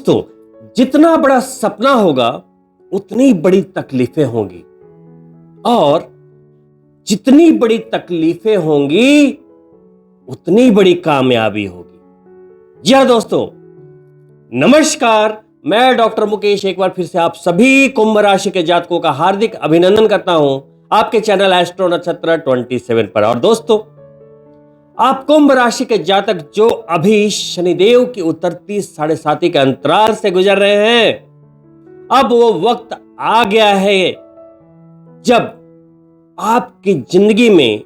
दोस्तों, जितना बड़ा सपना होगा उतनी बड़ी तकलीफें होंगी, और जितनी बड़ी तकलीफें होंगी उतनी बड़ी कामयाबी होगी। जी हाँ दोस्तों, नमस्कार। मैं डॉक्टर मुकेश एक बार फिर से आप सभी कुंभ राशि के जातकों का हार्दिक अभिनंदन करता हूं आपके चैनल एस्ट्रो नक्षत्र 27 पर। और दोस्तों, आप कुंभ राशि के जातक जो अभी शनिदेव की उतरती 7.5 के अंतराल से गुजर रहे हैं, अब वो वक्त आ गया है जब आपकी जिंदगी में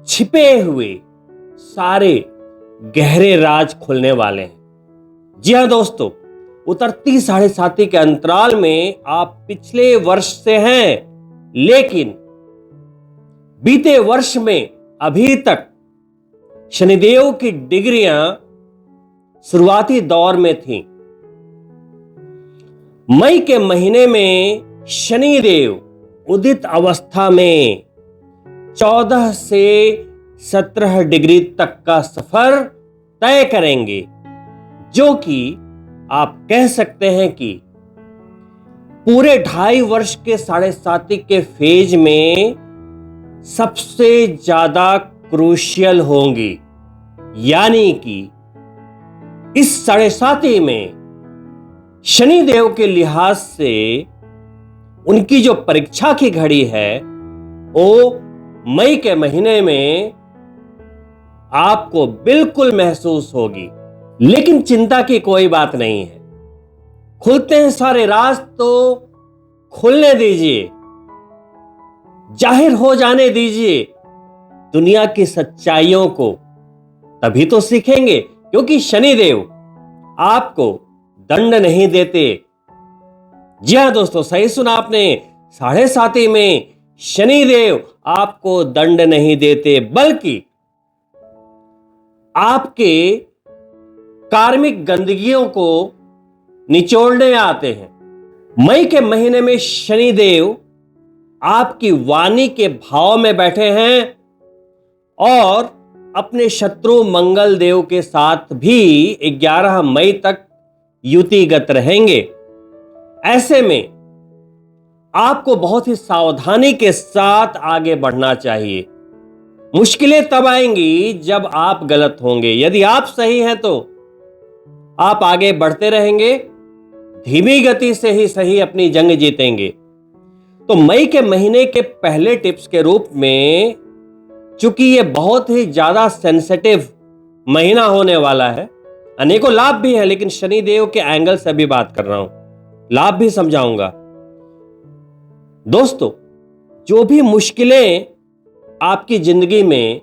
छिपे हुए सारे गहरे राज खुलने वाले हैं। जी हाँ दोस्तों, उतरती 7.5 के अंतराल में आप पिछले वर्ष से हैं, लेकिन बीते वर्ष में अभी तक शनिदेव की डिग्रियां शुरुआती दौर में थीं। मई के महीने में शनिदेव उदित अवस्था में 14 से 17 डिग्री तक का सफर तय करेंगे, जो कि आप कह सकते हैं कि पूरे 2.5 वर्ष के 7.5 के फेज में सबसे ज्यादा क्रूशियल होंगी। यानी कि इस 7.5 में शनिदेव के लिहाज से उनकी जो परीक्षा की घड़ी है वो मई के महीने में आपको बिल्कुल महसूस होगी। लेकिन चिंता की कोई बात नहीं है, खुलते हैं सारे राज तो खुलने दीजिए, जाहिर हो जाने दीजिए दुनिया की सच्चाइयों को, तभी तो सीखेंगे। क्योंकि शनिदेव आपको दंड नहीं देते। जी हाँ दोस्तों, सही सुना आपने, 7.5 में शनिदेव आपको दंड नहीं देते, बल्कि आपके कार्मिक गंदगियों को निचोड़ने आते हैं। मई के महीने में शनिदेव आपकी वाणी के भाव में बैठे हैं और अपने शत्रु मंगल देव के साथ भी 11 मई तक युतिगत रहेंगे। ऐसे में आपको बहुत ही सावधानी के साथ आगे बढ़ना चाहिए। मुश्किलें तब आएंगी जब आप गलत होंगे। यदि आप सही हैं तो आप आगे बढ़ते रहेंगे, धीमी गति से ही सही अपनी जंग जीतेंगे। तो मई के महीने के पहले टिप्स के रूप में, चूंकि ये बहुत ही ज्यादा सेंसिटिव महीना होने वाला है, अनेकों लाभ भी हैं, लेकिन शनिदेव के एंगल से भी बात कर रहा हूं, लाभ भी समझाऊंगा। दोस्तों, जो भी मुश्किलें आपकी जिंदगी में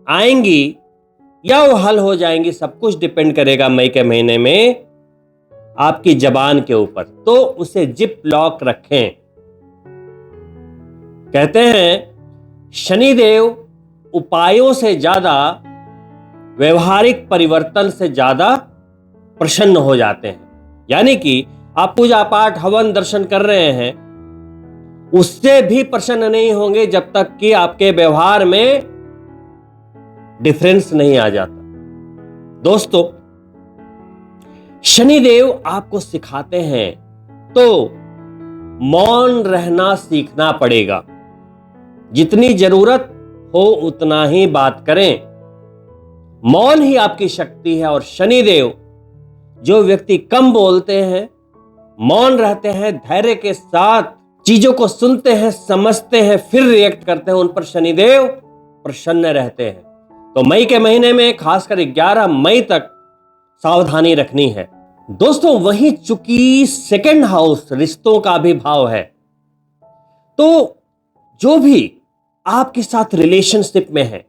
आएंगी या वो हल हो जाएंगी, सब कुछ डिपेंड करेगा मई के महीने में आपकी जबान के ऊपर। तो उसे जिप लॉक रखें। कहते हैं शनिदेव उपायों से ज्यादा, व्यवहारिक परिवर्तन से ज्यादा प्रसन्न हो जाते हैं। यानी कि आप पूजा पाठ हवन दर्शन कर रहे हैं, उससे भी प्रसन्न नहीं होंगे जब तक कि आपके व्यवहार में डिफरेंस नहीं आ जाता। दोस्तों, शनिदेव आपको सिखाते हैं तो मौन रहना सीखना पड़ेगा। जितनी जरूरत हो उतना ही बात करें। मौन ही आपकी शक्ति है। और शनिदेव, जो व्यक्ति कम बोलते हैं, मौन रहते हैं, धैर्य के साथ चीजों को सुनते हैं, समझते हैं, फिर रिएक्ट करते हैं, उन पर शनिदेव प्रसन्न रहते हैं। तो मई के महीने में खासकर 11 मई तक सावधानी रखनी है। दोस्तों, वही चूंकि सेकंड हाउस रिश्तों का भी भाव है, तो जो भी आपके साथ रिलेशनशिप में है,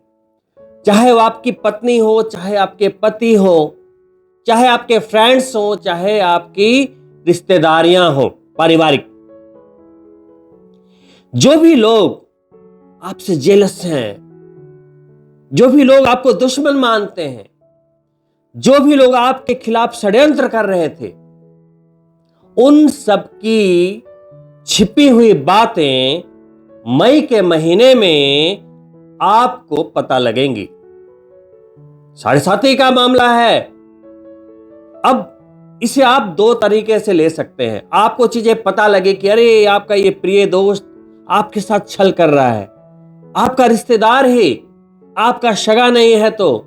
चाहे वो आपकी पत्नी हो, चाहे आपके पति हो, चाहे आपके फ्रेंड्स हो, चाहे आपकी रिश्तेदारियां हो, पारिवारिक, जो भी लोग आपसे जेलस हैं, जो भी लोग आपको दुश्मन मानते हैं, जो भी लोग आपके खिलाफ षड्यंत्र कर रहे थे, उन सब की छिपी हुई बातें मई के महीने में आपको पता लगेंगी। 7.5 का मामला है। अब इसे आप दो तरीके से ले सकते हैं। आपको चीजें पता लगे कि अरे आपका ये प्रिय दोस्त आपके साथ छल कर रहा है, आपका रिश्तेदार ही आपका सगा नहीं है, तो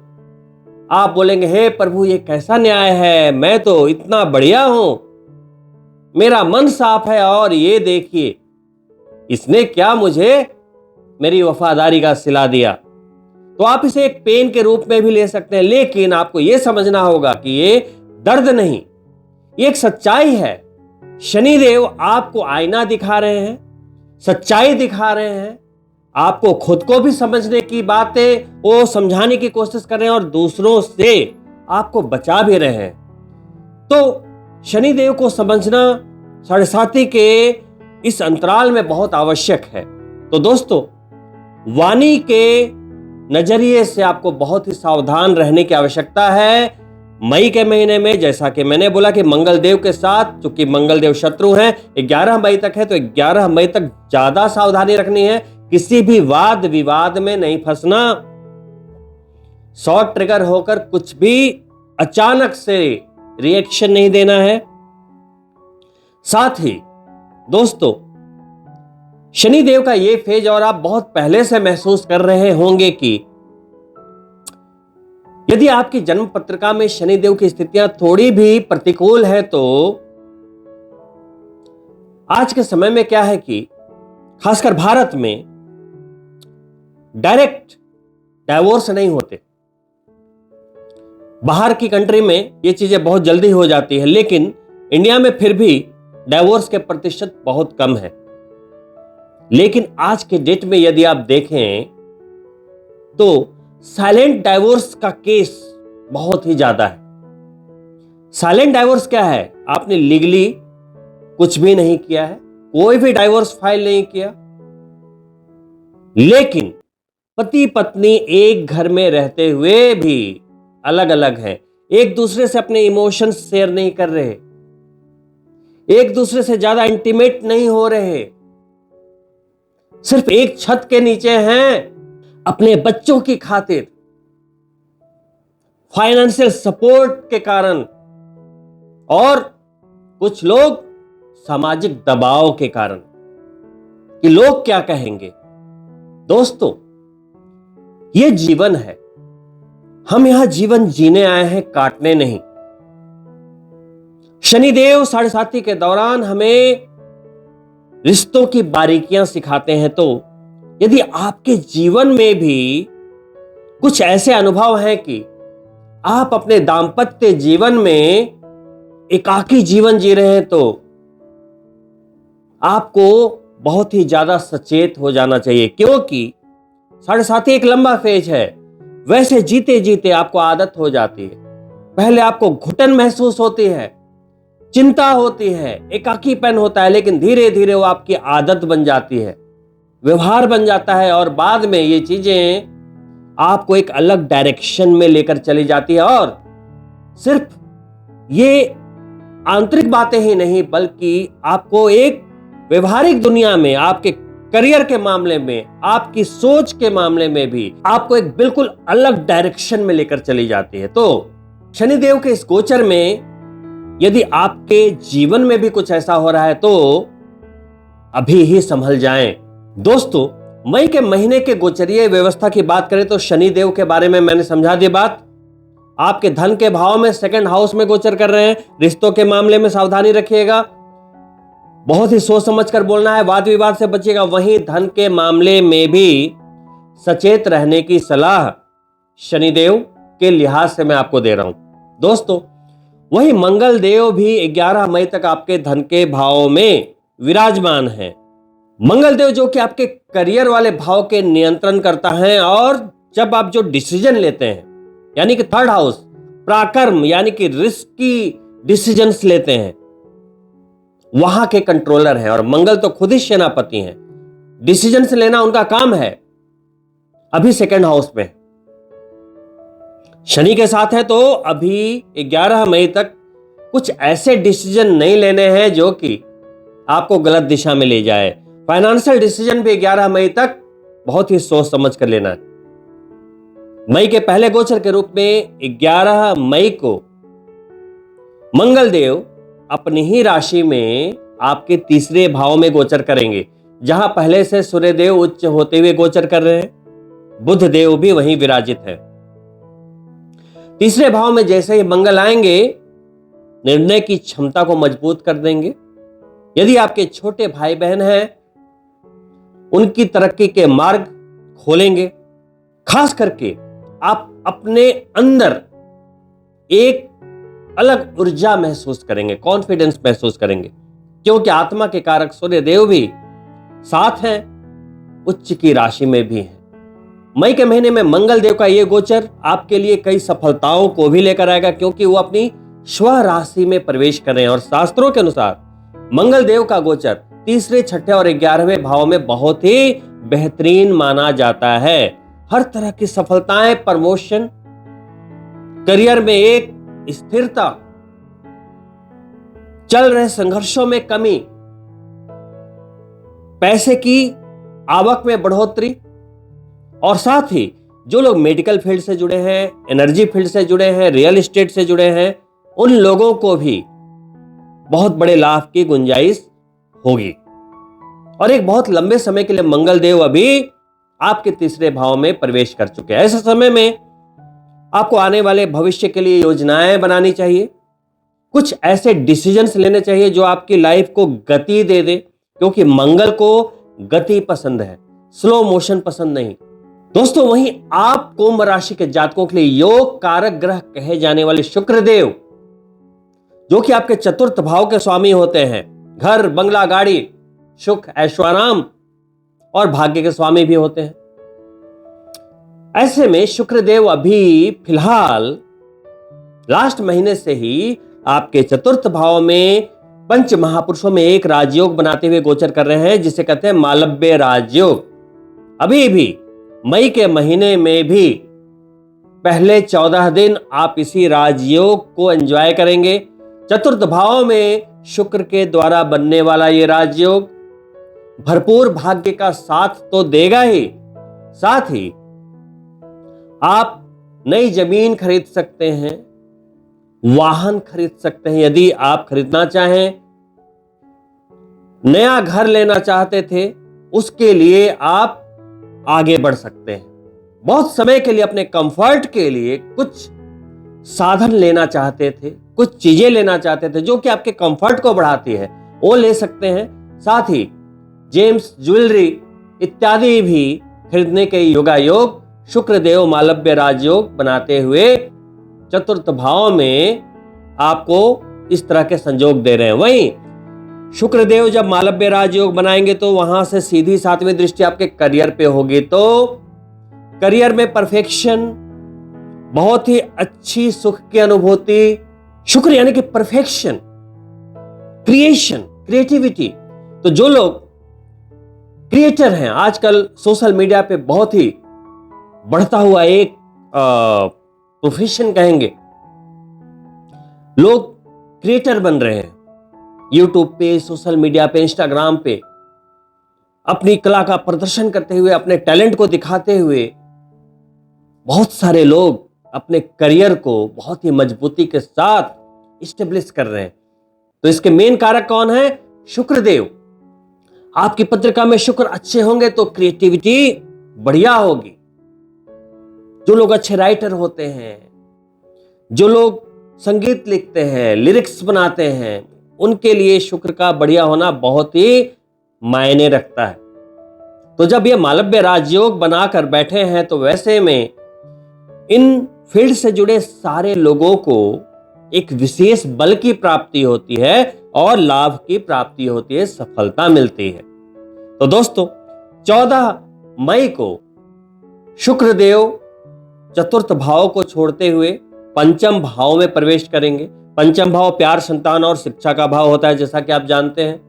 आप बोलेंगे हे प्रभु ये कैसा न्याय है, मैं तो इतना बढ़िया हूं, मेरा मन साफ है, और ये देखिए इसने क्या मुझे मेरी वफादारी का सिला दिया। तो आप इसे एक पेन के रूप में भी ले सकते हैं, लेकिन आपको यह समझना होगा कि ये दर्द नहीं, ये एक सच्चाई है। शनिदेव आपको आईना दिखा रहे हैं, सच्चाई दिखा रहे हैं, आपको खुद को भी समझने की बातें वो समझाने की कोशिश कर रहे हैं और दूसरों से आपको बचा भी रहे हैं। तो शनिदेव को समझना साढ़े के इस अंतराल में बहुत आवश्यक है। तो दोस्तों, वाणी के नजरिए से आपको बहुत ही सावधान रहने की आवश्यकता है। मई के महीने में जैसा कि मैंने बोला कि मंगल देव के साथ, चूंकि मंगल देव शत्रु हैं, 11 मई तक है, तो 11 मई तक ज्यादा सावधानी रखनी है। किसी भी वाद विवाद में नहीं फंसना, शॉर्ट ट्रिगर होकर कुछ भी अचानक से रिएक्शन नहीं देना है। साथ ही दोस्तों, शनिदेव का ये फेज और आप बहुत पहले से महसूस कर रहे होंगे कि यदि आपकी जन्म पत्रिका में शनिदेव की स्थितियां थोड़ी भी प्रतिकूल है, तो आज के समय में क्या है कि खासकर भारत में डायरेक्ट डाइवोर्स नहीं होते। बाहर की कंट्री में ये चीजें बहुत जल्दी हो जाती है, लेकिन इंडिया में फिर भी डाइवोर्स के प्रतिशत बहुत कम है। लेकिन आज के डेट में यदि आप देखें तो साइलेंट डाइवोर्स का केस बहुत ही ज्यादा है। साइलेंट डाइवोर्स क्या है? आपने लीगली कुछ भी नहीं किया है, कोई भी डाइवोर्स फाइल नहीं किया, लेकिन पति पत्नी एक घर में रहते हुए भी अलग अलग हैं, एक दूसरे से अपने इमोशंस शेयर नहीं कर रहे, एक दूसरे से ज्यादा इंटीमेट नहीं हो रहे, सिर्फ एक छत के नीचे हैं, अपने बच्चों की खातिर, फाइनेंशियल सपोर्ट के कारण, और कुछ लोग सामाजिक दबाव के कारण कि लोग क्या कहेंगे। दोस्तों, यह जीवन है, हम यहां जीवन जीने आए हैं, काटने नहीं। शनिदेव 7.5 के दौरान हमें रिश्तों की बारीकियां सिखाते हैं। तो यदि आपके जीवन में भी कुछ ऐसे अनुभव हैं कि आप अपने दांपत्य जीवन में एकाकी जीवन जी रहे हैं, तो आपको बहुत ही ज्यादा सचेत हो जाना चाहिए, क्योंकि 7.5 एक लंबा फेज है। वैसे जीते जीते आपको आदत हो जाती है। पहले आपको घुटन महसूस होती है, चिंता होती है, एकाकीपन होता है, लेकिन धीरे धीरे वो आपकी आदत बन जाती है, व्यवहार बन जाता है, और बाद में ये चीजें आपको एक अलग डायरेक्शन में लेकर चली जाती है। और सिर्फ ये आंतरिक बातें ही नहीं, बल्कि आपको एक व्यवहारिक दुनिया में, आपके करियर के मामले में, आपकी सोच के मामले में भी आपको एक बिल्कुल अलग डायरेक्शन में लेकर चली जाती है। तो शनिदेव के इस गोचर में यदि आपके जीवन में भी कुछ ऐसा हो रहा है, तो अभी ही संभल जाएं। दोस्तों, मई के महीने के गोचरीय व्यवस्था की बात करें तो शनिदेव के बारे में मैंने समझा दी बात। आपके धन के भाव में 2nd हाउस में गोचर कर रहे हैं। रिश्तों के मामले में सावधानी रखिएगा, बहुत ही सोच समझ कर बोलना है, वाद विवाद से बचिएगा। वहीं धन के मामले में भी सचेत रहने की सलाह शनिदेव के लिहाज से मैं आपको दे रहा हूं। दोस्तों, वही मंगल देव भी 11 मई तक आपके धन के भाव में विराजमान है। मंगल देव जो कि आपके करियर वाले भाव के नियंत्रण करता है, और जब आप जो डिसीजन लेते हैं, यानी कि 3rd हाउस पराक्रम यानी कि रिस्की डिसीजंस लेते हैं, वहां के कंट्रोलर हैं। और मंगल तो खुद ही सेनापति हैं, डिसीजंस लेना उनका काम है। अभी 2nd हाउस में शनि के साथ है, तो अभी 11 मई तक कुछ ऐसे डिसीजन नहीं लेने हैं जो कि आपको गलत दिशा में ले जाए। फाइनेंशियल डिसीजन भी 11 मई तक बहुत ही सोच समझ कर लेना है। मई के पहले गोचर के रूप में 11 मई को मंगल देव अपनी ही राशि में आपके तीसरे भाव में गोचर करेंगे, जहां पहले से सूर्य देव उच्च होते हुए गोचर कर रहे हैं। बुध देव भी वहीं विराजित है। तीसरे भाव में जैसे ही मंगल आएंगे, निर्णय की क्षमता को मजबूत कर देंगे। यदि आपके छोटे भाई बहन हैं, उनकी तरक्की के मार्ग खोलेंगे। खास करके आप अपने अंदर एक अलग ऊर्जा महसूस करेंगे, कॉन्फिडेंस महसूस करेंगे, क्योंकि आत्मा के कारक सूर्य देव भी साथ हैं, उच्च की राशि में भी हैं। मई के महीने में मंगल देव का यह गोचर आपके लिए कई सफलताओं को भी लेकर आएगा, क्योंकि वो अपनी स्व राशि में प्रवेश कर रहे हैं। और शास्त्रों के अनुसार मंगल देव का गोचर तीसरे, छठे और 11वें भाव में बहुत ही बेहतरीन माना जाता है। हर तरह की सफलताएं, प्रमोशन, करियर में एक स्थिरता, चल रहे संघर्षों में कमी, पैसे की आवक में बढ़ोतरी, और साथ ही जो लोग मेडिकल फील्ड से जुड़े हैं, एनर्जी फील्ड से जुड़े हैं, रियल एस्टेट से जुड़े हैं, उन लोगों को भी बहुत बड़े लाभ की गुंजाइश होगी। और एक बहुत लंबे समय के लिए मंगल देव अभी आपके तीसरे भाव में प्रवेश कर चुके हैं। ऐसे समय में आपको आने वाले भविष्य के लिए योजनाएं बनानी चाहिए। कुछ ऐसे डिसीजंस लेने चाहिए जो आपकी लाइफ को गति दे दे, क्योंकि मंगल को गति पसंद है, स्लो मोशन पसंद नहीं। दोस्तों, वहीं आप कुंभ राशि के जातकों के लिए योग कारक ग्रह कहे जाने वाले शुक्र देव, जो कि आपके चतुर्थ भाव के स्वामी होते हैं, घर, बंगला, गाड़ी, सुख, ऐश्वर्य और भाग्य के स्वामी भी होते हैं। ऐसे में शुक्र देव अभी फिलहाल लास्ट महीने से ही आपके चतुर्थ भाव में पंच महापुरुषों में एक राजयोग बनाते हुए गोचर कर रहे हैं, जिसे कहते हैं मालव्य राजयोग। अभी भी मई के महीने में भी पहले 14 दिन आप इसी राजयोग को एंजॉय करेंगे। चतुर्थ भाव में शुक्र के द्वारा बनने वाला ये राजयोग भरपूर भाग्य का साथ तो देगा ही, साथ ही आप नई जमीन खरीद सकते हैं, वाहन खरीद सकते हैं। यदि आप खरीदना चाहें, नया घर लेना चाहते थे, उसके लिए आप आगे बढ़ सकते हैं। बहुत समय के लिए अपने कंफर्ट के लिए कुछ साधन लेना चाहते थे, कुछ चीजें लेना चाहते थे जो कि आपके कंफर्ट को बढ़ाती है, वो ले सकते हैं। साथ ही जेम्स, ज्वेलरी इत्यादि भी खरीदने के योगायोग शुक्र देव मालव्य राजयोग बनाते हुए चतुर्थ भाव में आपको इस तरह के संयोग दे रहे हैं। वहीं शुक्र देव जब मालव्य राजयोग बनाएंगे तो वहां से सीधी 7वीं दृष्टि आपके करियर पे होगी, तो करियर में परफेक्शन, बहुत ही अच्छी सुख की अनुभूति। शुक्र यानी कि परफेक्शन, क्रिएशन, क्रिएटिविटी। तो जो लोग क्रिएटर हैं, आजकल सोशल मीडिया पे बहुत ही बढ़ता हुआ एक प्रोफेशन कहेंगे, लोग क्रिएटर बन रहे हैं। यूट्यूब पे, सोशल मीडिया पे, इंस्टाग्राम पे अपनी कला का प्रदर्शन करते हुए, अपने टैलेंट को दिखाते हुए बहुत सारे लोग अपने करियर को बहुत ही मजबूती के साथ इस्टेब्लिश कर रहे हैं। तो इसके मेन कारक कौन है? शुक्र देव। आपकी पत्रिका में शुक्र अच्छे होंगे तो क्रिएटिविटी बढ़िया होगी। जो लोग अच्छे राइटर होते हैं, जो लोग संगीत लिखते हैं, लिरिक्स बनाते हैं, उनके लिए शुक्र का बढ़िया होना बहुत ही मायने रखता है। तो जब ये मालव्य राजयोग बनाकर बैठे हैं, तो वैसे में इन फील्ड से जुड़े सारे लोगों को एक विशेष बल की प्राप्ति होती है और लाभ की प्राप्ति होती है, सफलता मिलती है। तो दोस्तों, 14 मई को शुक्र देव चतुर्थ भाव को छोड़ते हुए पंचम भाव में प्रवेश करेंगे। पंचम भाव प्यार, संतान और शिक्षा का भाव होता है, जैसा कि आप जानते हैं।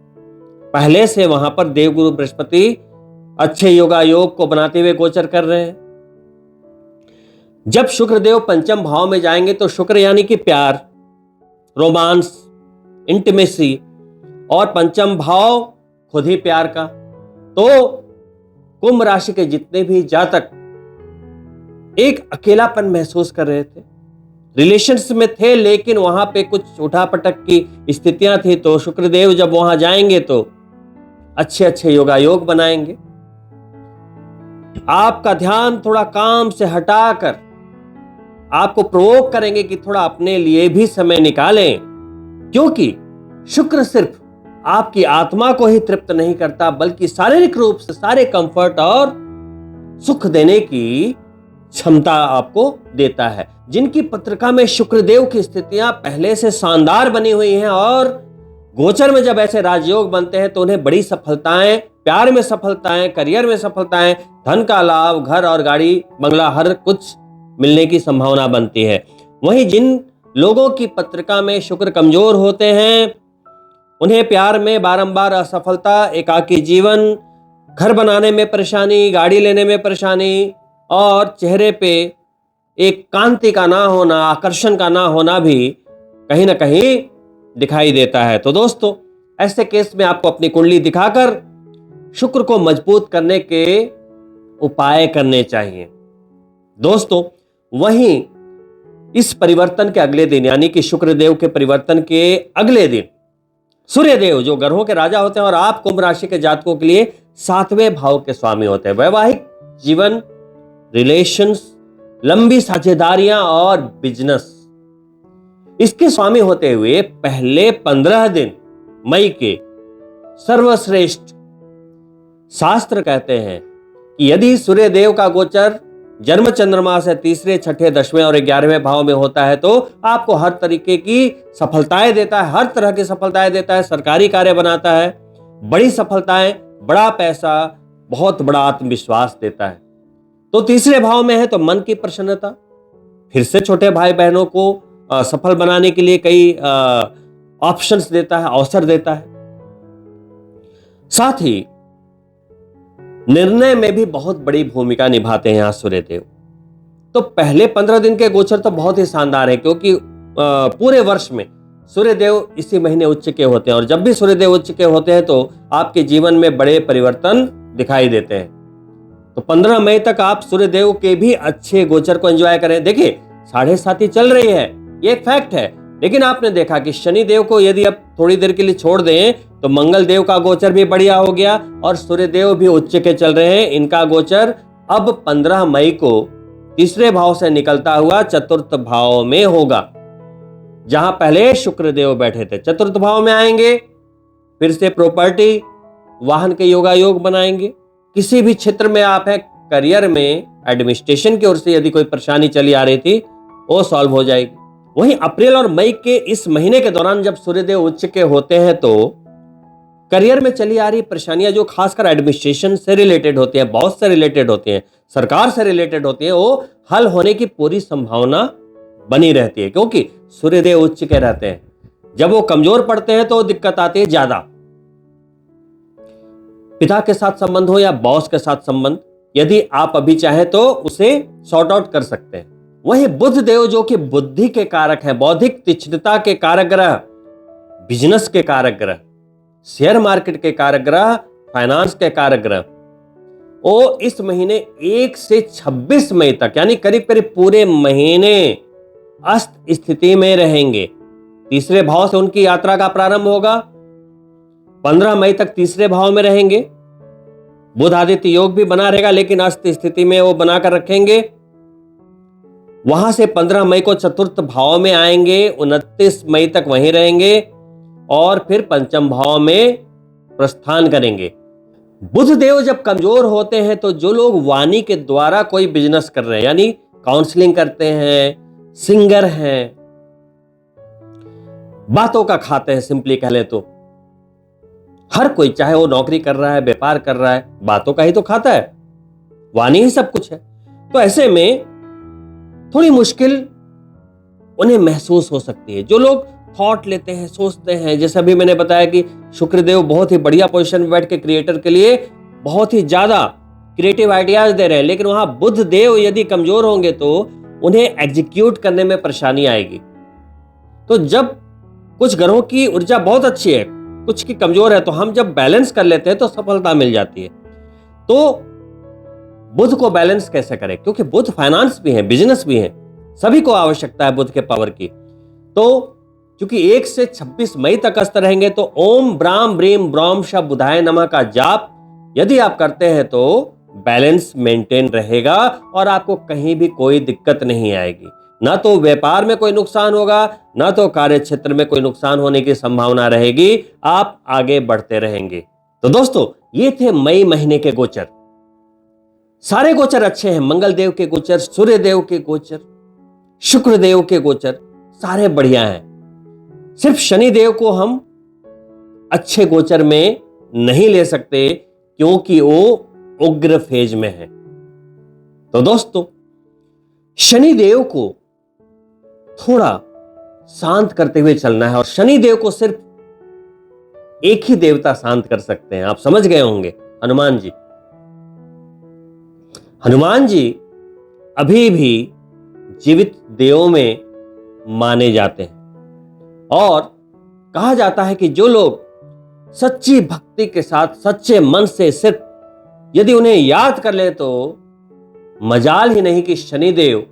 पहले से वहां पर देवगुरु बृहस्पति अच्छे योगायोग को बनाते हुए गोचर कर रहे हैं। जब शुक्रदेव पंचम भाव में जाएंगे तो शुक्र यानी कि प्यार, रोमांस, इंटिमेसी, और पंचम भाव खुद ही प्यार का। तो कुंभ राशि के जितने भी जातक एक अकेलापन महसूस कर रहे थे, रिलेशंस में थे लेकिन वहां पे कुछ उठापटक की स्थितियां थी, तो शुक्रदेव जब वहां जाएंगे तो अच्छे अच्छे योगायोग बनाएंगे। आपका ध्यान थोड़ा काम से हटाकर आपको प्रोवोक करेंगे कि थोड़ा अपने लिए भी समय निकालें, क्योंकि शुक्र सिर्फ आपकी आत्मा को ही तृप्त नहीं करता बल्कि शारीरिक रूप से सारे कंफर्ट और सुख देने की क्षमता आपको देता है। जिनकी पत्रिका में शुक्रदेव की स्थितियां पहले से शानदार बनी हुई हैं और गोचर में जब ऐसे राजयोग बनते हैं तो उन्हें बड़ी सफलताएं, प्यार में सफलताएं, करियर में सफलताएं, धन का लाभ, घर और गाड़ी बंगला हर कुछ मिलने की संभावना बनती है। वहीं जिन लोगों की पत्रिका में शुक्र कमजोर होते हैं उन्हें प्यार में बारंबार असफलता, एकाकी जीवन, घर बनाने में परेशानी, गाड़ी लेने में परेशानी और चेहरे पे एक कांति का ना होना, आकर्षण का ना होना भी कहीं ना कहीं दिखाई देता है। तो दोस्तों, ऐसे केस में आपको अपनी कुंडली दिखाकर शुक्र को मजबूत करने के उपाय करने चाहिए। दोस्तों, वहीं इस परिवर्तन के अगले दिन यानी कि शुक्रदेव के परिवर्तन के अगले दिन सूर्यदेव जो ग्रहों के राजा होते हैं और आप कुंभ राशि के जातकों के लिए 7वें भाव के स्वामी होते हैं। वैवाहिक जीवन, रिलेशंस, लंबी साझेदारियां और बिजनेस, इसके स्वामी होते हुए पहले 15 दिन मई के सर्वश्रेष्ठ शास्त्र कहते हैं कि यदि सूर्यदेव का गोचर जन्म चंद्रमा से तीसरे, छठे, 10वें और 11वें भाव में होता है तो आपको हर तरीके की सफलताएं देता है, हर तरह की सफलताएं देता है, सरकारी कार्य बनाता है, बड़ी सफलताएं, बड़ा पैसा, बहुत बड़ा आत्मविश्वास देता है। तो तीसरे भाव में है तो मन की प्रसन्नता, फिर से छोटे भाई बहनों को सफल बनाने के लिए कई ऑप्शंस देता है, अवसर देता है। साथ ही निर्णय में भी बहुत बड़ी भूमिका निभाते हैं यहां सूर्यदेव। तो पहले 15 दिन के गोचर तो बहुत ही शानदार है, क्योंकि पूरे वर्ष में सूर्यदेव इसी महीने उच्च के होते हैं और जब भी सूर्यदेव उच्च के होते हैं तो आपके जीवन में बड़े परिवर्तन दिखाई देते हैं। तो 15 मई तक आप सूर्यदेव के भी अच्छे गोचर को एंजॉय करें। देखिए, 7.5 चल रही है, ये एक फैक्ट है, लेकिन आपने देखा कि शनिदेव को यदि आप थोड़ी देर के लिए छोड़ दें तो मंगल देव का गोचर भी बढ़िया हो गया और सूर्यदेव भी उच्च के चल रहे हैं। इनका गोचर अब 15 मई को तीसरे भाव से निकलता हुआ चतुर्थ भाव में होगा। जहां पहले शुक्रदेव बैठे थे चतुर्थ भाव में आएंगे, फिर से प्रॉपर्टी, वाहन के योगायोग बनाएंगे। किसी भी क्षेत्र में आप हैं, करियर में एडमिनिस्ट्रेशन की ओर से यदि कोई परेशानी चली आ रही थी वो सॉल्व हो जाएगी। वहीं अप्रैल और मई के इस महीने के दौरान जब सूर्यदेव उच्च के होते हैं तो करियर में चली आ रही परेशानियां जो खासकर एडमिनिस्ट्रेशन से रिलेटेड होती हैं, बॉस से रिलेटेड होती हैं, सरकार से रिलेटेड होती है, वो हल होने की पूरी संभावना बनी रहती है, क्योंकि सूर्यदेव उच्च के रहते हैं। जब वो कमजोर पड़ते हैं तो दिक्कत आती है ज्यादा। पिता के साथ संबंध हो या बॉस के साथ संबंध, यदि आप अभी चाहें तो उसे सॉर्ट आउट कर सकते हैं। वहीं बुध देव जो कि बुद्धि के कारक है, बौद्धिक तीक्ष्णता के कारक ग्रह, बिजनेस के कारक ग्रह, शेयर मार्केट के कारक ग्रह, फाइनेंस के कारक ग्रह, वो इस महीने 1 से 26 मई तक यानी करीब करीब पूरे महीने अस्त स्थिति में रहेंगे। तीसरे भाव से उनकी यात्रा का प्रारंभ होगा, 15 मई तक तीसरे भाव में रहेंगे। बुध आदित्य योग भी बना रहेगा लेकिन अस्त स्थिति में वो बनाकर रखेंगे। वहां से 15 मई को चतुर्थ भाव में आएंगे, 29 मई तक वहीं रहेंगे और फिर पंचम भाव में प्रस्थान करेंगे। बुध देव जब कमजोर होते हैं तो जो लोग वाणी के द्वारा कोई बिजनेस कर रहे हैं यानी काउंसलिंग करते हैं, सिंगर हैं, बातों का खाते हैं, सिंपली कह ले तो हर कोई चाहे वो नौकरी कर रहा है, व्यापार कर रहा है, बातों का ही तो खाता है, वाणी ही सब कुछ है। तो ऐसे में थोड़ी मुश्किल उन्हें महसूस हो सकती है। जो लोग थॉट लेते हैं, सोचते हैं, जैसे अभी मैंने बताया कि शुक्रदेव बहुत ही बढ़िया पोजीशन में बैठ के क्रिएटर के लिए बहुत ही ज्यादा क्रिएटिव आइडियाज दे रहे हैं, लेकिन वहां बुध देव यदि कमजोर होंगे तो उन्हें एग्जीक्यूट करने में परेशानी आएगी। तो जब कुछ ग्रहों की ऊर्जा बहुत अच्छी है, कुछ की कमजोर है, तो हम जब बैलेंस कर लेते हैं तो सफलता मिल जाती है। तो बुध को बैलेंस कैसे करें, क्योंकि बुध फाइनेंस भी है, बिजनेस भी है, सभी को आवश्यकता है बुध के पावर की। तो क्योंकि 1 से 26 मई तक अस्त रहेंगे, तो ओम ब्राम ब्रीम ब्रॉम श बुधाय नमः का जाप यदि आप करते हैं तो बैलेंस मेंटेन रहेगा और आपको कहीं भी कोई दिक्कत नहीं आएगी। ना तो व्यापार में कोई नुकसान होगा, ना तो कार्य क्षेत्र में कोई नुकसान होने की संभावना रहेगी। आप आगे बढ़ते रहेंगे। तो दोस्तों, ये थे मई महीने के गोचर। सारे गोचर अच्छे हैं। मंगल देव के गोचर, सूर्य देव के गोचर, शुक्र देव के गोचर सारे बढ़िया हैं। सिर्फ शनि देव को हम अच्छे गोचर में नहीं ले सकते क्योंकि वो उग्र फेज में है। तो दोस्तों, शनि देव को थोड़ा शांत करते हुए चलना है और शनि देव को सिर्फ एक ही देवता शांत कर सकते हैं। आप समझ गए होंगे, हनुमान जी। हनुमान जी अभी भी जीवित देवों में माने जाते हैं और कहा जाता है कि जो लोग सच्ची भक्ति के साथ सच्चे मन से सिर्फ यदि उन्हें याद कर ले तो मजाल ही नहीं कि शनिदेव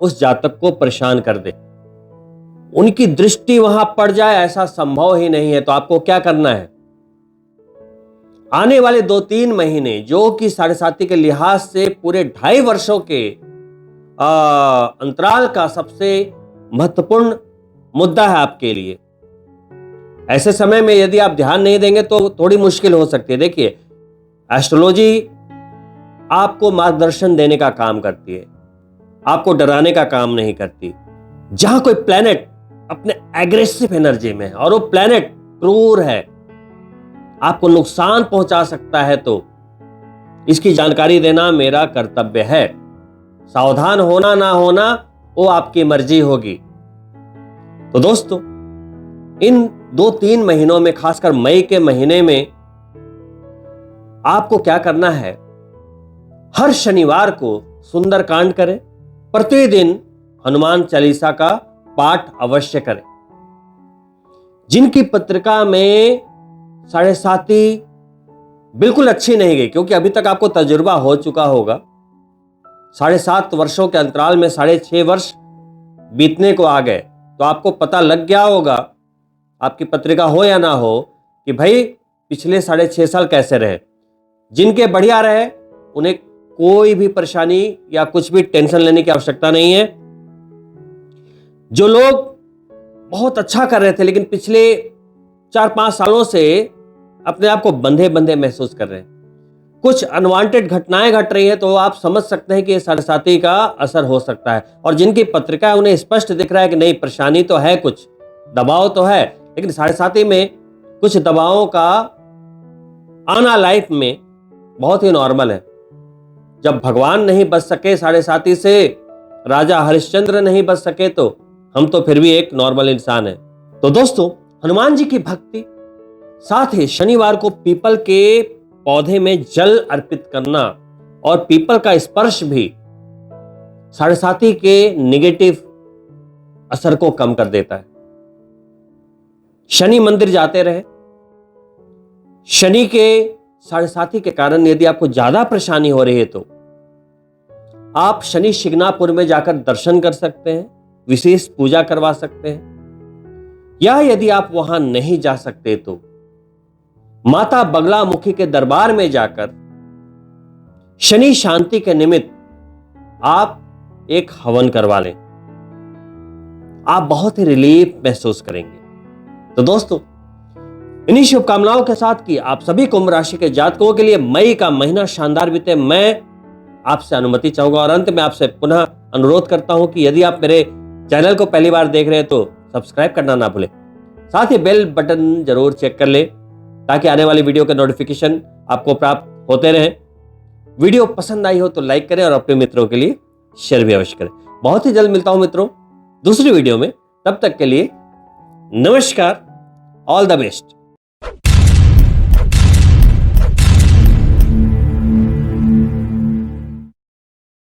उस जातक को परेशान कर दे, उनकी दृष्टि वहां पड़ जाए, ऐसा संभव ही नहीं है। तो आपको क्या करना है, आने वाले 2-3 महीने जो कि साढ़े साती के लिहाज से पूरे 2.5 वर्षों के अंतराल का सबसे महत्वपूर्ण मुद्दा है आपके लिए। ऐसे समय में यदि आप ध्यान नहीं देंगे तो थोड़ी मुश्किल हो सकती है। देखिए, एस्ट्रोलॉजी आपको मार्गदर्शन देने का काम करती है, आपको डराने का काम नहीं करती। जहां कोई प्लैनेट अपने एग्रेसिव एनर्जी में है और वो प्लैनेट क्रूर है, आपको नुकसान पहुंचा सकता है, तो इसकी जानकारी देना मेरा कर्तव्य है। सावधान होना ना होना वो आपकी मर्जी होगी। तो दोस्तों, इन 2-3 महीनों में, खासकर मई के महीने में, आपको क्या करना है, हर शनिवार को सुंदरकांड करें, प्रतिदिन हनुमान चालीसा का पाठ अवश्य करें। जिनकी पत्रिका में साढ़े साती बिल्कुल अच्छी नहीं गई, क्योंकि अभी तक आपको तजुर्बा हो चुका होगा, 7.5 वर्षों के अंतराल में 6.5 वर्ष बीतने को आ गए, तो आपको पता लग गया होगा, आपकी पत्रिका हो या ना हो, कि भाई पिछले 6.5 साल कैसे रहे। जिनके बढ़िया रहे उन्हें कोई भी परेशानी या कुछ भी टेंशन लेने की आवश्यकता नहीं है। जो लोग बहुत अच्छा कर रहे थे लेकिन पिछले 4-5 सालों से अपने आप को बंधे बंधे महसूस कर रहे हैं, कुछ अनवांटेड घटनाएं घट रही है, तो आप समझ सकते हैं कि ये साढ़े साती का असर हो सकता है। और जिनकी पत्रिका है उन्हें स्पष्ट दिख रहा है कि नहीं, परेशानी तो है, कुछ दबाव तो है, लेकिन साढ़े साती में कुछ दबावों का आना लाइफ में बहुत ही नॉर्मल है। जब भगवान नहीं बच सके साढ़े साती से, राजा हरिश्चंद्र नहीं बच सके, तो हम तो फिर भी एक नॉर्मल इंसान है। तो दोस्तों, हनुमान जी की भक्ति, साथ ही शनिवार को पीपल के पौधे में जल अर्पित करना और पीपल का स्पर्श भी साढ़े साती के नेगेटिव असर को कम कर देता है। शनि मंदिर जाते रहे। शनि के साढ़े साती के कारण यदि आपको ज्यादा परेशानी हो रही है तो आप शनि शिग्नापुर में जाकर दर्शन कर सकते हैं, विशेष पूजा करवा सकते हैं। या यदि आप वहां नहीं जा सकते तो माता बगलामुखी के दरबार में जाकर शनि शांति के निमित्त आप एक हवन करवा लें, आप बहुत ही रिलीफ महसूस करेंगे। तो दोस्तों, इन्हीं शुभकामनाओं के साथ कि आप सभी कुंभ राशि के जातकों के लिए मई का महीना शानदार बीते, मैं आपसे अनुमति चाहूंगा। और अंत में आपसे पुनः अनुरोध करता हूं कि यदि आप मेरे चैनल को पहली बार देख रहे हैं तो सब्सक्राइब करना ना भूलें, साथ ही बेल बटन जरूर चेक कर ले ताकि आने वाली वीडियो के नोटिफिकेशन आपको प्राप्त होते रहें। वीडियो पसंद आई हो तो लाइक करें और अपने मित्रों के लिए शेयर भी अवश्य करें। बहुत ही जल्द मिलता हूं मित्रों दूसरी वीडियो में, तब तक के लिए नमस्कार, ऑल द बेस्ट।